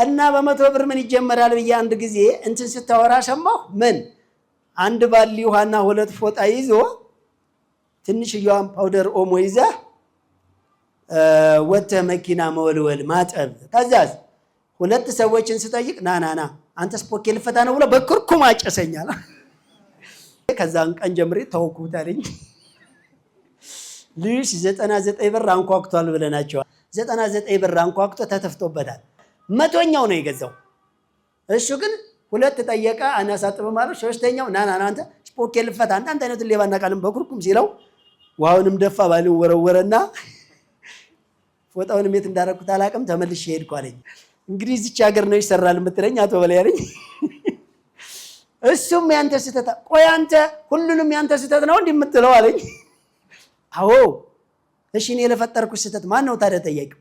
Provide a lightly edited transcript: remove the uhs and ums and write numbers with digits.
እና በመቶ ብር ምን ይጀመራል ብዬ አንድ ጊዜ እንትን ስታወራ ሰማሁ። ምን አንድ ባሊ ውሃና ሁለት ፎጣ ይዞ ትንሽዬዋን ፓውደር ኦሞ ይዘህ ወጥተህ መኪና መወልወል ማጠብ። ከዛስ ሁለት ሰዎችን ስጠይቅ ና አንተ ስፖኬ ልፈታ ነው ብሎ በኩርኩም አጨሰኛል። ከዛን ቀን ጀምሬ ተወኩት አለኝ። ልጅ 99 ብር አንኳኩቷል ብለናቸዋል። 99 ብር አንኳኩቶ ተተፍቶበታል። መቶኛው ነው የገዛው። እሱ ግን ሁለት ጠየቀ አናሳጥብ ማለት ሶስተኛው ና አንተ ስፖኬ ልፈታ አንተ አይነቱ ሌባና ቃልም በኩርኩም ሲለው ውሃውንም ደፋ ባሊው ወረወረና ፎጣውንም የት እንዳረኩት አላውቅም ተመልሼ ሄድኩ አለኝ። እንግዲህ እዚች ሀገር ነው ይሰራል የምትለኝ አቶ በላይ አለኝ። እሱም ያንተ ስህተት። ቆይ አንተ ሁሉንም ያንተ ስህተት ነው እንዴ የምትለው አለኝ። አዎ እሺ እኔ ለፈጠርኩት ስህተት ማን ነው ታዲያ ጠየቀው?